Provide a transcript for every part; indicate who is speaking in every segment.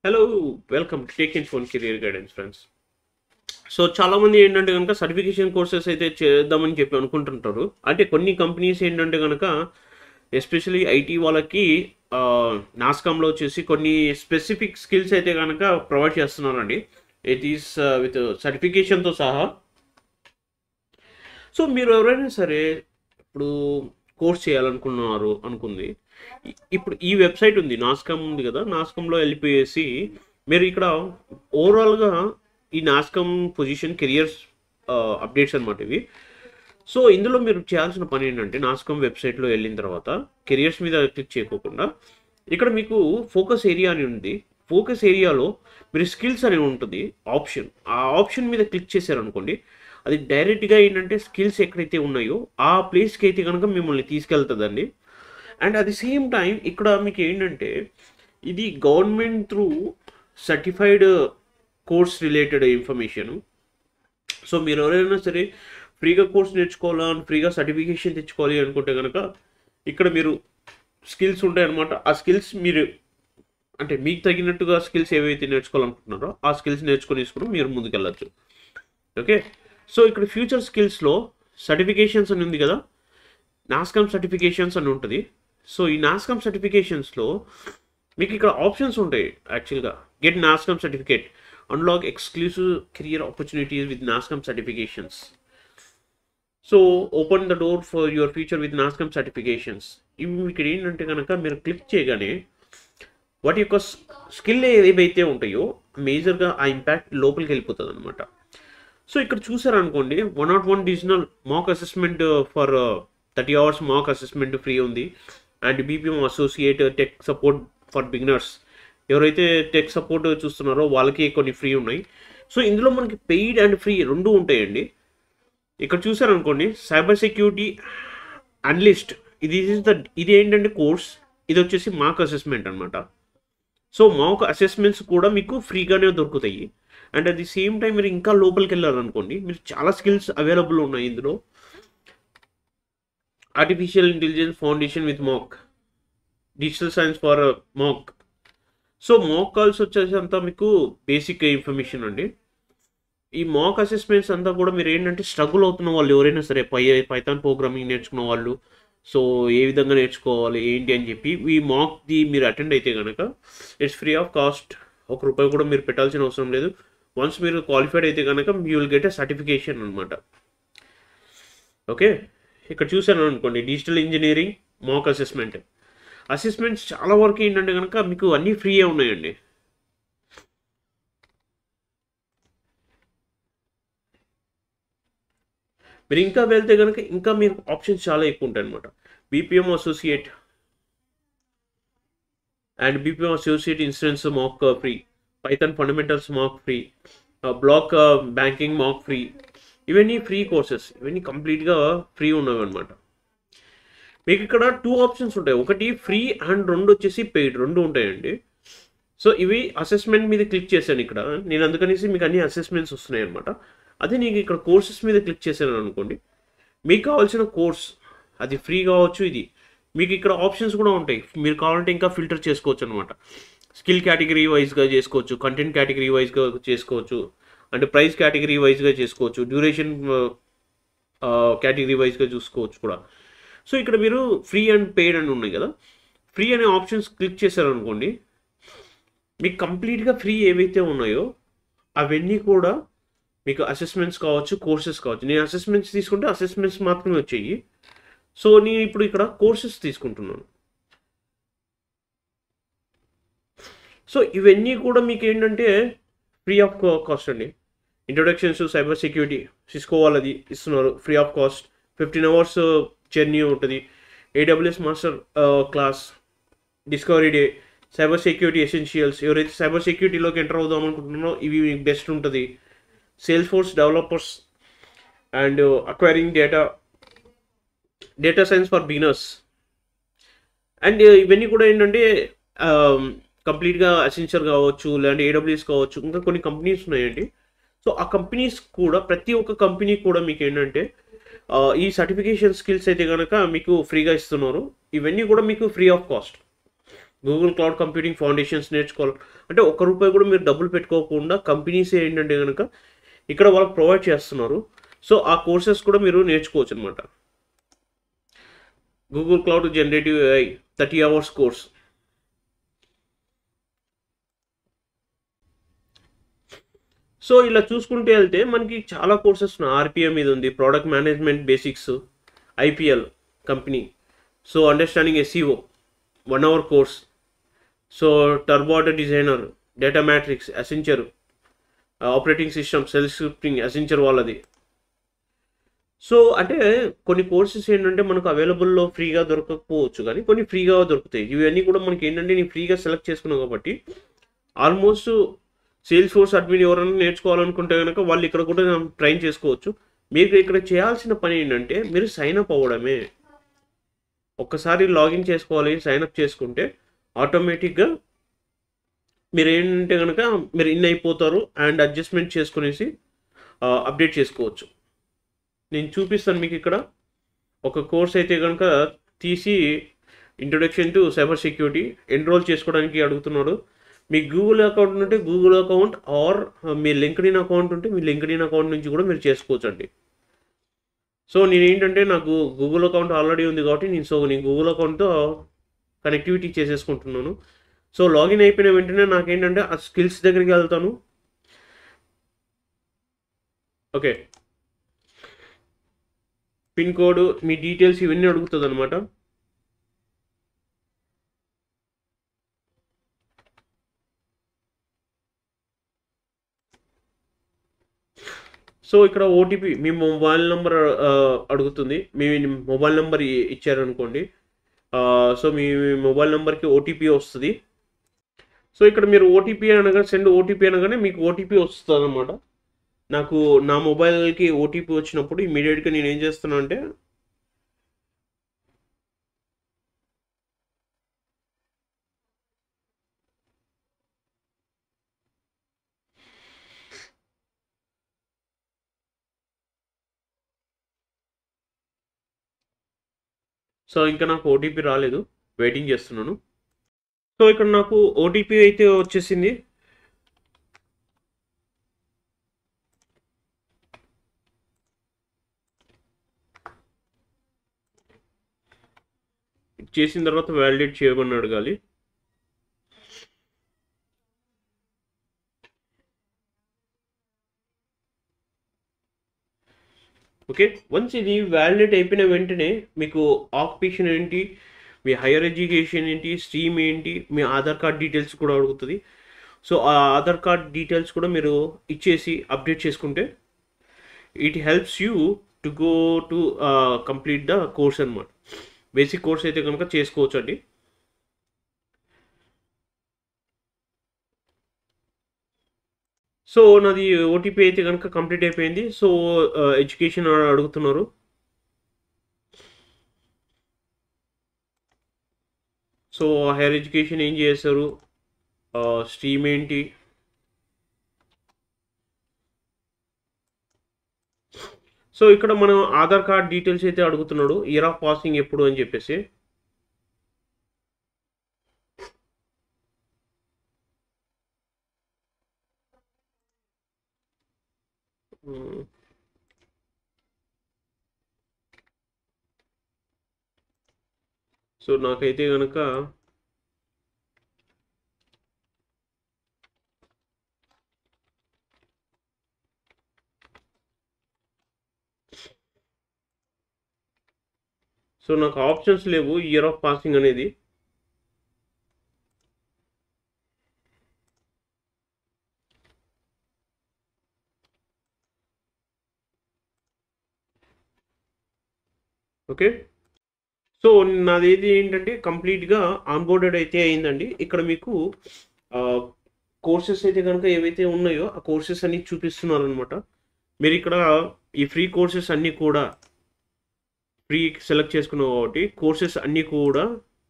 Speaker 1: Hello welcome to take in phone career guidance friends. So చాలామంది ఏంటంటే కనుక certification courses అయితే చేద్దామని చెప్పి అనుకుంటుంటారు. అంటే కొన్ని కంపెనీస్ ఏంటంటే కనుక ఎస్పెషలీ ఐటీ వాళ్ళకి నాస్కామ్లో వచ్చేసి కొన్ని స్పెసిఫిక్ స్కిల్స్ అయితే కనుక ప్రొవైడ్ చేస్తున్నారండి. ఇట్ ఈస్ విత్ సర్టిఫికేషన్తో సహా. సో మీరు ఎవరైనా సరే ఇప్పుడు కోర్స్ చేయాలనుకున్నారు అనుకుంది, ఇప్పుడు ఈ వెబ్సైట్ ఉంది, నాస్కామ్ ఉంది కదా, నాస్కామ్లో వెళ్ళిపోయేసి మీరు ఇక్కడ ఓవరాల్గా ఈ నాస్కామ్ పొజిషన్ కెరియర్స్ అప్డేట్స్ అనమాట ఇవి. సో ఇందులో మీరు చేయాల్సిన పని ఏంటంటే నాస్కామ్ వెబ్సైట్లో వెళ్ళిన తర్వాత కెరియర్స్ మీద క్లిక్ చేయకోకుండా ఇక్కడ మీకు ఫోకస్ ఏరియా అని ఉంది. ఫోకస్ ఏరియాలో మీరు స్కిల్స్ అని ఉంటుంది ఆప్షన్. ఆ ఆప్షన్ మీద క్లిక్ చేశారనుకోండి, అది డైరెక్ట్గా ఏంటంటే స్కిల్స్ ఎక్కడైతే ఉన్నాయో ఆ ప్లేస్కి అయితే కనుక మిమ్మల్ని తీసుకెళ్తుందండి. And at the same time ఇక్కడ మీకు ఏంటంటే ఇది government through certified course related information. So మీరు ఎవరైనా సరే ఫ్రీగా కోర్స్ నేర్చుకోవాలని, ఫ్రీగా సర్టిఫికేషన్ తెచ్చుకోవాలి అనుకుంటే కనుక ఇక్కడ మీరు స్కిల్స్ ఉంటాయన్నమాట. ఆ స్కిల్స్ మీరు అంటే మీకు తగినట్టుగా స్కిల్స్ ఏవైతే నేర్చుకోవాలనుకుంటున్నారో ఆ స్కిల్స్ నేర్చుకొని మీరు ముందుకెళ్ళచ్చు. ఓకే, సో ఇక్కడ ఫ్యూచర్ స్కిల్స్లో సర్టిఫికేషన్స్ అని ఉంది కదా, నాస్కామ్ సర్టిఫికేషన్స్ అని ఉంటుంది. సో ఈ నాస్కామ్ సర్టిఫికేషన్స్లో మీకు ఇక్కడ ఆప్షన్స్ ఉంటాయి. యాక్చువల్గా get NASSCOM certificate, unlock exclusive career opportunities with NASSCOM certifications. So open the door for your future with NASSCOM certifications. ఇవి ఇక్కడ ఏంటంటే కనుక మీరు క్లిక్ చేయగానే వాటి యొక్క స్కిల్ ఏవైతే ఉంటాయో మేజర్గా ఆ ఇంపాక్ట్ లోపలికి వెళ్ళిపోతుంది అనమాట. సో ఇక్కడ చూసారనుకోండి, 101 divisional mock assessment for 30 hours mock assessment free ఉంది. And BPM associate tech support for beginners, ఎవరైతే టెక్ సపోర్ట్ చూస్తున్నారో వాళ్ళకి కొన్ని ఫ్రీ ఉన్నాయి. సో ఇందులో మనకి పెయిడ్ అండ్ ఫ్రీ రెండు ఉంటాయండి. ఇక్కడ చూసారనుకోండి, సైబర్ సెక్యూరిటీ అనలిస్ట్, ఇది ఏంటంటే కోర్స్, ఇది వచ్చేసి మాక్ అసెస్మెంట్ అనమాట. సో మాక్ అసెస్మెంట్స్ కూడా మీకు ఫ్రీగానే దొరుకుతాయి. And at the same time మీరు ఇంకా లోపలికి వెళ్ళాలనుకోండి, మీరు చాలా స్కిల్స్ అవైలబుల్ ఉన్నాయి ఇందులో. Artificial intelligence foundation with mock, digital science for mock. So mock calls వచ్చేసి అంతా మీకు బేసిక్ ఇన్ఫర్మేషన్ అండి. ఈ మాక్ అసెస్మెంట్స్ అంతా కూడా మీరు ఏంటంటే స్ట్రగుల్ అవుతున్న వాళ్ళు ఎవరైనా సరే, పైథాన్ ప్రోగ్రామింగ్ నేర్చుకున్న వాళ్ళు, సో ఏ విధంగా నేర్చుకోవాలి ఏంటి అని చెప్పి ఈ మాక్ది మీరు అటెండ్ అయితే కనుక ఇట్స్ ఫ్రీ ఆఫ్ కాస్ట్. ₹1 కూడా మీరు పెట్టాల్సిన అవసరం లేదు. వన్స్ మీరు క్వాలిఫైడ్ అయితే కనుక you will get a certification అనమాట. ఓకే, ఇక్కడ చూసాను అనుకోండి, డిజిటల్ ఇంజనీరింగ్ మాక్ అసెస్మెంట్స్ చాలా వరకు ఏంటంటే కనుక మీకు అన్నీ ఫ్రీయే ఉన్నాయండి. మీరు ఇంకా వెళ్తే కనుక ఇంకా మీకు ఆప్షన్స్ చాలా ఎక్కువ ఉంటాయి అనమాట. BPM associate and BPM associate insurance mock free, Python fundamentals mock free, block banking mock free. ఇవన్నీ ఫ్రీ కోర్సెస్, ఇవన్నీ కంప్లీట్గా ఫ్రీ ఉన్నవి అనమాట. మీకు ఇక్కడ 2 ఆప్షన్స్ ఉంటాయి, ఒకటి ఫ్రీ అండ్ రెండు వచ్చేసి పెయిడ్, రెండు ఉంటాయండి. సో ఇవి అసెస్మెంట్ మీద క్లిక్ చేశాను ఇక్కడ నేను, అందుకనేసి మీకు అన్ని అసెస్మెంట్స్ వస్తున్నాయి అనమాట. అదే నీకు ఇక్కడ కోర్సెస్ మీద క్లిక్ చేశాను అనుకోండి, మీకు కావాల్సిన కోర్స్ అది ఫ్రీ కావచ్చు. ఇది మీకు ఇక్కడ ఆప్షన్స్ కూడా ఉంటాయి, మీరు కావాలంటే ఇంకా ఫిల్టర్ చేసుకోవచ్చు అనమాట. స్కిల్ కేటగిరీ వైజ్గా చేసుకోవచ్చు, కంటెంట్ కేటగిరీ వైజ్గా చేసుకోవచ్చు, అంటే ప్రైస్ కేటగిరీ వైజ్గా చేసుకోవచ్చు, డ్యూరేషన్ కేటగిరీ వైజ్గా చూసుకోవచ్చు కూడా. సో ఇక్కడ మీరు ఫ్రీ అండ్ పెయిడ్ అని ఉన్నాయి కదా, ఫ్రీ అనే ఆప్షన్స్ క్లిక్ చేశారనుకోండి, మీకు కంప్లీట్గా ఫ్రీ ఏవైతే ఉన్నాయో అవన్నీ కూడా మీకు అసెస్మెంట్స్ కావచ్చు, కోర్సెస్ కావచ్చు. నేను అసెస్మెంట్స్ తీసుకుంటే అసెస్మెంట్స్ మాత్రమే వచ్చాయి. సో నేను ఇప్పుడు ఇక్కడ కోర్సెస్ తీసుకుంటున్నాను. సో ఇవన్నీ కూడా మీకు ఏంటంటే ఫ్రీ ఆఫ్ కాస్ట్ అండి. Introductions to cyber security, Cisco వాళ్ళది ఇస్తున్నారు free of cost. 15 hours journey ఉంటుంది. AWS master class, discovery day, cyber security essentials, ఎవరైతే సైబర్ సెక్యూరిటీలోకి ఎంటర్ అవుదాం అనుకుంటున్నారో ఇవి బెస్ట్ ఉంటుంది. Salesforce developers and acquiring data science for beginners. And ఇవన్నీ కూడా ఏంటంటే కంప్లీట్గా అసెన్షియల్ కావచ్చు, లేదంటే ఏడబ్ల్యూఎస్ కావచ్చు, ఇంకా కొన్ని కంపెనీస్ ఉన్నాయండి. సో ఆ కంపెనీస్ కూడా, ప్రతి ఒక్క కంపెనీ కూడా మీకు ఏంటంటే ఈ సర్టిఫికేషన్ స్కిల్స్ అయితే కనుక మీకు ఫ్రీగా ఇస్తున్నారు. ఇవన్నీ కూడా మీకు free of cost. Google cloud computing foundations నేర్చుకోవాలి అంటే ₹1 కూడా మీరు డబ్బులు పెట్టుకోకుండా కంపెనీస్ ఏంటంటే కనుక ఇక్కడ వాళ్ళకి ప్రొవైడ్ చేస్తున్నారు. సో ఆ కోర్సెస్ కూడా మీరు నేర్చుకోవచ్చు అనమాట. Google cloud generative AI 30 hours course. So ఇలా చూసుకుంటే వెళ్తే మనకి చాలా కోర్సెస్ ఉన్నాయి. RPA మీద ఉంది, product management basics, IPL company, so understanding SEO 1 hour course, so టర్బోడర్ designer, data matrix, Accenture, operating system, shell scripting Accenture వాళ్ళది. సో అంటే కొన్ని కోర్సెస్ ఏంటంటే మనకు అవైలబుల్లో ఫ్రీగా దొరకకపోవచ్చు, కానీ కొన్ని ఫ్రీగా దొరుకుతాయి. ఇవన్నీ కూడా మనకి ఏంటంటే నేను ఫ్రీగా సెలెక్ట్ చేసుకున్నాను కాబట్టి ఆల్మోస్ట్ సేల్స్ ఫోర్స్ అడ్మిన్ ఎవరైనా నేర్చుకోవాలనుకుంటే కనుక వాళ్ళు ఇక్కడ కూడా ట్రైన్ చేసుకోవచ్చు. మీరు ఇక్కడ చేయాల్సిన పని ఏంటంటే మీరు సైన్ అప్ అవ్వడమే. ఒక్కసారి లాగిన్ చేసుకోవాలి, సైన్ అప్ చేసుకుంటే ఆటోమేటిక్గా మీరు ఏంటంటే కనుక మీరు ఇన్ అయిపోతారు అండ్ అడ్జస్ట్మెంట్ చేసుకునేసి అప్డేట్ చేసుకోవచ్చు. నేను చూపిస్తాను మీకు ఇక్కడ ఒక కోర్స్ అయితే కనుక తీసి introduction to cyber security enrol చేసుకోవడానికి అడుగుతున్నాడు. మీ గూగుల్ అకౌంట్ ఉంటే గూగుల్ అకౌంట్ ఆర్ మీ లింక్డ్ఇన్ అకౌంట్ ఉంటే మీ లింక్డ్ఇన్ అకౌంట్ నుంచి కూడా మీరు చేసుకోవచ్చు అండి. సో నేను ఏంటంటే నాకు గూగుల్ అకౌంట్ ఆల్రెడీ ఉంది కాబట్టి నేను గూగుల్ అకౌంట్తో కనెక్టివిటీ చేసేసుకుంటున్నాను. సో లాగిన్ అయిపోయిన వెంటనే నాకేంటంటే ఆ స్కిల్స్ దగ్గరికి వెళ్తాను. ఓకే, పిన్ కోడ్, మీ డీటెయిల్స్ ఇవన్నీ అడుగుతుంది అనమాట. సో ఇక్కడ ఓటీపీ మీ మొబైల్ నెంబర్ అడుగుతుంది. మీ మొబైల్ నెంబర్ ఇచ్చారనుకోండి, సో మీ మొబైల్ నెంబర్కి ఓటీపీ వస్తుంది. సో ఇక్కడ మీరు ఓటీపీ అనగా సెండ్ ఓటీపీ అనగానే మీకు ఓటీపీ వస్తుంది అనమాట. నాకు నా మొబైల్కి ఓటీపీ వచ్చినప్పుడు ఇమీడియట్గా నేను ఏం చేస్తున్నా అంటే సో ఇంకా నాకు ఓటీపీ రాలేదు, వెయిటింగ్ చేస్తున్నాను. సో ఇక్కడ నాకు ఓటీపీ అయితే వచ్చేసింది. చేసిన తర్వాత వ్యాలిడేట్ చేయమని అడగాలి. ఓకే, వన్స్ ఇది వ్యాలిడేట్ అయిపోయిన వెంటనే మీకు ఆక్యుపేషన్ ఏంటి, మీ హైయర్ ఎడ్యుకేషన్ ఏంటి, స్ట్రీమ్ ఏంటి, మీ ఆధార్ కార్డ్ డీటెయిల్స్ కూడా అడుగుతుంది. సో ఆ ఆధార్ కార్డ్ డీటెయిల్స్ కూడా మీరు ఇచ్చేసి అప్డేట్ చేసుకుంటే it helps you to go to complete the course అనమాట. బేసిక్ కోర్స్ అయితే కనుక చేసుకోవచ్చు అండి. సో నాది ఓటీపీ అయితే కనుక కంప్లీట్ అయిపోయింది. సో ఎడ్యుకేషన్ అడుగుతున్నారు. సో హైయర్ ఎడ్యుకేషన్ ఏం చేస్తారు, స్ట్రీమ్ ఏంటి, సో ఇక్కడ మనం ఆధార్ కార్డ్ డీటెయిల్స్ అయితే అడుగుతున్నాడు, ఇయర్ ఆఫ్ పాసింగ్ ఎప్పుడు అని చెప్పేసి. సో నాకైతే కనుక సో నాకు ఆప్షన్స్ లేవు ఇయర్ ఆఫ్ పాసింగ్ అనేది. ఓకే, సో నాదేది ఏంటంటే కంప్లీట్గా ఆన్బోర్డెడ్ అయితే అయిందండి. ఇక్కడ మీకు కోర్సెస్ అయితే కనుక ఏవైతే ఉన్నాయో ఆ కోర్సెస్ అన్ని చూపిస్తున్నారు అనమాట. మీరు ఇక్కడ ఈ ఫ్రీ కోర్సెస్ అన్నీ కూడా ఫ్రీ సెలెక్ట్ చేసుకున్న కాబట్టి కోర్సెస్ అన్నీ కూడా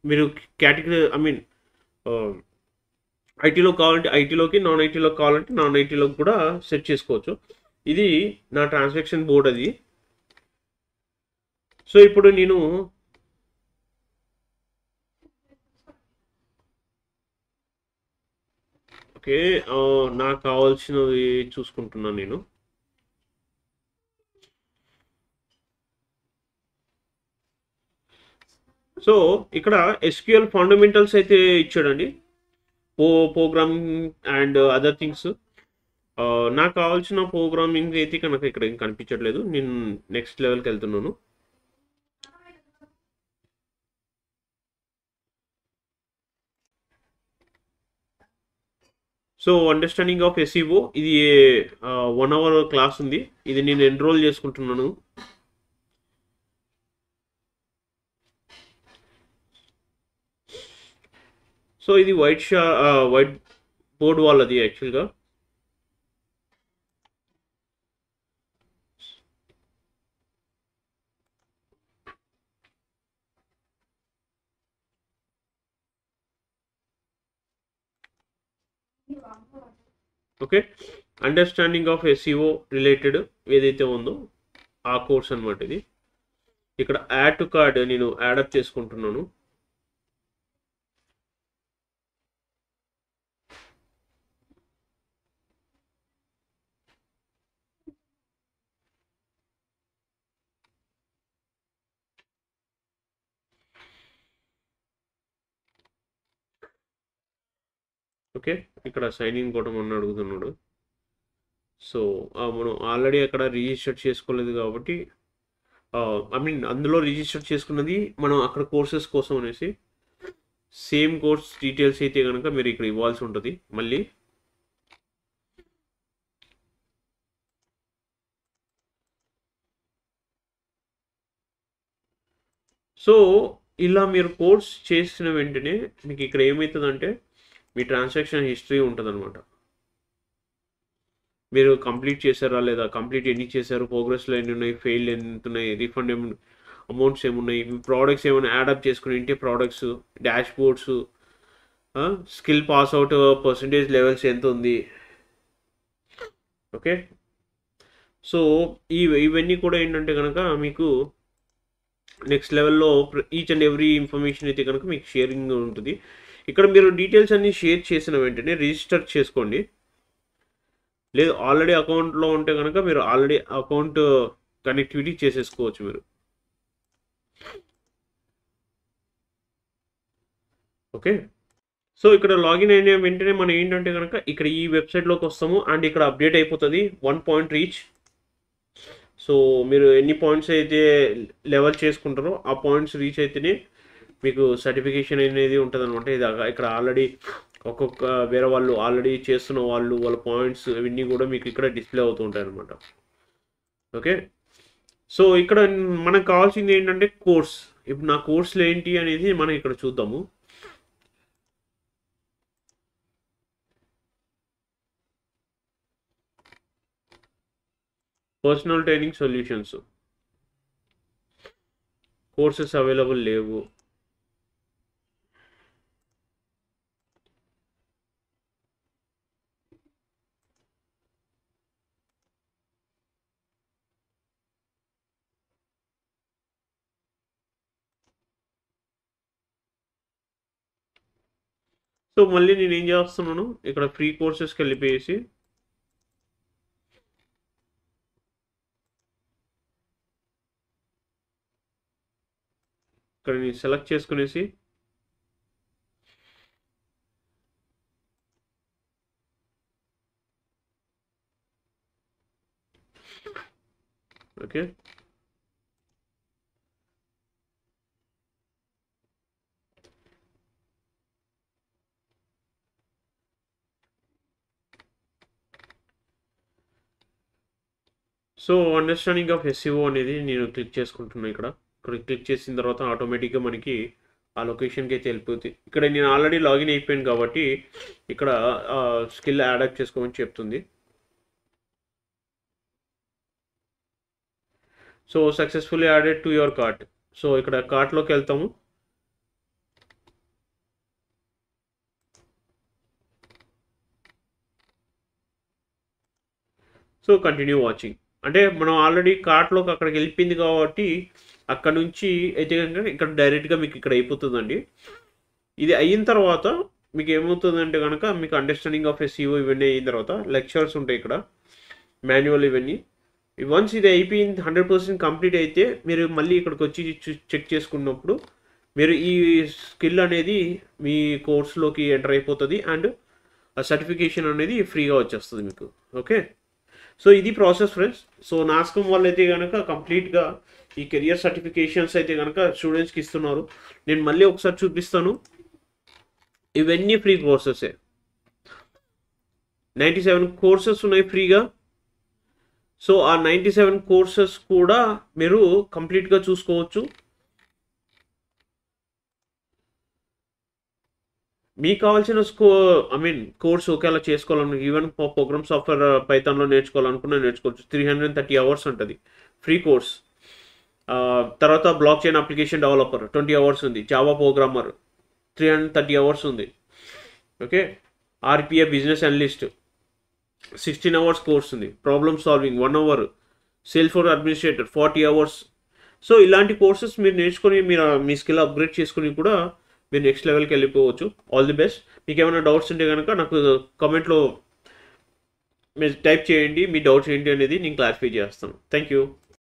Speaker 1: మీరు కేటగిరీ ఐటీలో కావాలంటే ఐటీలోకి, నాన్ ఐటీలోకి కావాలంటే నాన్ ఐటీలోకి కూడా సెట్ చేసుకోవచ్చు. ఇది నా ట్రాన్సాక్షన్ బోర్డ్ అది. సో ఇప్పుడు నేను ఓకే. నాకు కావాల్సినవి చూసుకుంటున్నాను నేను. సో ఇక్కడ ఎస్క్యూఎల్ ఫండమెంటల్స్ అయితే ఇచ్చాడండి. Programming and other things. నాకు కావాల్సిన ప్రోగ్రామింగ్ అయితే కనుక ఇక్కడ ఏం కనిపించట్లేదు. నేను నెక్స్ట్ లెవెల్కి వెళ్తున్నాను. సో అండర్స్టాండింగ్ ఆఫ్ ఎస్ఈఓ ఇది 1 అవర్ క్లాస్ ఉంది. ఇది నేను ఎన్రోల్ చేసుకుంటున్నాను. సో ఇది వైట్ బోర్డ్ వాళ్ళది యాక్చువల్గా. Okay, understanding of SEO related ఏదైతే ఉందో ఆ కోర్స్ అనమాట ఇది. ఇక్కడ యాడ్ టు కార్డ్ నేను యాడప్ చేసుకుంటున్నాను. ఓకే, ఇక్కడ సైన్ ఇన్ కొట్టమని అడుగుతున్నాడు. సో మనం ఆల్రెడీ అక్కడ రిజిస్టర్ చేసుకోలేదు కాబట్టి, ఐ మీన్ అందులో రిజిస్టర్ చేసుకున్నది మనం అక్కడ కోర్సెస్ కోసం అనేసి. సేమ్ కోర్స్ డీటెయిల్స్ అయితే కనుక మీరు ఇక్కడ ఇవ్వాల్సి ఉంటుంది మళ్ళీ. సో ఇలా మీరు కోర్స్ చేసిన వెంటనే మీకు ఇక్కడ ఏమవుతుందంటే మీ ట్రాన్సాక్షన్ హిస్టరీ ఉంటుంది అనమాట. మీరు కంప్లీట్ చేశారా లేదా, కంప్లీట్ ఎన్ని చేశారు, ప్రోగ్రెస్లో ఎన్ని ఉన్నాయి, ఫెయిల్ ఎంత ఉన్నాయి, రీఫండ్ ఏమి అమౌంట్స్ ఏమున్నాయి, ప్రోడక్ట్స్ ఏమైనా యాడప్ చేసుకుని ఉంటే products, dash boards, skill pass out percentage levels ఎంత ఉంది. ఓకే, సో ఇవన్నీ కూడా ఏంటంటే కనుక మీకు నెక్స్ట్ లెవెల్లో ఈచ్ అండ్ ఎవ్రీ ఇన్ఫర్మేషన్ అయితే కనుక మీకు షేరింగ్ ఉంటుంది. ఇక్కడ మీరు డీటెయిల్స్ అన్నీ షేర్ చేసిన వెంటనే రిజిస్టర్ చేసుకోండి. లేదు ఆల్రెడీ అకౌంట్లో ఉంటే కనుక మీరు ఆల్రెడీ అకౌంట్ కనెక్టివిటీ చేసేసుకోవచ్చు మీరు. ఓకే, సో ఇక్కడ లాగిన్ అయిన వెంటనే మనం ఏంటంటే కనుక ఇక్కడ ఈ వెబ్సైట్లోకి వస్తాము అండ్ ఇక్కడ అప్డేట్ అయిపోతుంది 1 పాయింట్ రీచ్. సో మీరు ఎన్ని పాయింట్స్ అయితే లెవెల్ చేసుకుంటారో ఆ పాయింట్స్ రీచ్ అయితేనే మీకు సర్టిఫికేషన్ అనేది ఉంటుంది అనమాట. ఇది ఇక్కడ ఆల్రెడీ ఒక్కొక్క వేరే వాళ్ళు ఆల్రెడీ చేస్తున్న వాళ్ళ పాయింట్స్ ఇవన్నీ కూడా మీకు ఇక్కడ డిస్ప్లే అవుతూ ఉంటాయి అనమాట. ఓకే, సో ఇక్కడ మనకు కావాల్సింది ఏంటంటే కోర్స్. ఇప్పుడు నా కోర్సులు ఏంటి అనేది మనం ఇక్కడ చూద్దాము. Personal training solutions courses available లేవు. సో మళ్ళీ నేను ఏం చేస్తున్నాను, ఇక్కడ ఫ్రీ కోర్సెస్కి వెళ్ళిపోయేసి ఇక్కడ నేను సెలెక్ట్ చేసుకునేసి okay, so understanding of SEO అనేది నేను క్లిక్ చేసుకుంటున్నాను. ఇక్కడ క్లిక్ చేసిన తర్వాత ఆటోమేటిక్గా మనకి ఆ లొకేషన్కి అయితే వెళ్ళిపోతుంది. ఇక్కడ నేను ఆల్రెడీ లాగిన్ అయిపోయాను కాబట్టి ఇక్కడ స్కిల్ యాడప్ చేసుకోమని చెప్తుంది. So successfully added to your cart. So ఇక్కడ కార్ట్లోకి వెళ్తాము. సో కంటిన్యూ వాచింగ్ అంటే మనం ఆల్రెడీ కార్ట్లోకి అక్కడికి వెళ్ళిపోయింది కాబట్టి అక్కడ నుంచి అయితే కనుక ఇక్కడ డైరెక్ట్గా మీకు ఇక్కడ అయిపోతుందండి. ఇది అయిన తర్వాత మీకు ఏమవుతుందంటే కనుక మీకు అండర్స్టాండింగ్ ఆఫ్ ఎస్ఈఓ ఇవన్నీ అయిన తర్వాత లెక్చర్స్ ఉంటాయి ఇక్కడ మాన్యువల్ ఇవన్నీ. వన్స్ ఇది అయిపోయింది 100% కంప్లీట్ అయితే మీరు మళ్ళీ ఇక్కడికి వచ్చి చెక్ చేసుకున్నప్పుడు మీరు ఈ స్కిల్ అనేది మీ కోర్సులోకి ఎంటర్ అయిపోతుంది అండ్ ఆ సర్టిఫికేషన్ అనేది ఫ్రీగా వచ్చేస్తుంది మీకు. ఓకే, సో ఇది ప్రాసెస్ ఫ్రెండ్స్. సో నాస్కమ్ వాళ్ళు అయితే కనుక కంప్లీట్గా ఈ కెరియర్ సర్టిఫికేషన్స్ అయితే కనుక స్టూడెంట్స్కి ఇస్తున్నారు. నేను మళ్ళీ ఒకసారి చూపిస్తాను. ఇవన్నీ ఫ్రీ కోర్సెసే, 97 కోర్సెస్ ఉన్నాయి ఫ్రీగా. సో ఆ 97 కోర్సెస్ కూడా మీరు కంప్లీట్గా చూసుకోవచ్చు. మీకు కావాల్సిన కోర్స్ ఒకేలా చేసుకోవాలను, ఈవెన్ ప్రోగ్రామ్ సాఫ్ట్వేర్ పైథాన్లో నేర్చుకోవాలనుకున్నా నేర్చుకోవచ్చు. 330 అవర్స్ ఉంటుంది ఫ్రీ కోర్స్. తర్వాత blockchain application developer 20 hours ఉంది. జావా ప్రోగ్రామర్ 330 అవర్స్ ఉంది. Okay, RPA business analyst 16 hours course ఉంది. Problem solving 1 hour. Salesforce administrator 40 hours. So ఇలాంటి కోర్సెస్ మీరు నేర్చుకొని మీరు మీ స్కిల్ అప్గ్రేడ్ చేసుకుని కూడా మీరు నెక్స్ట్ లెవెల్కి వెళ్ళిపోవచ్చు. All the best. మీకు ఏమైనా డౌట్స్ ఉంటే కనుక నాకు కమెంట్లో మీరు టైప్ చేయండి, మీ డౌట్స్ ఏంటి అనేది నేను క్లారిఫై చేస్తాను. Thank you.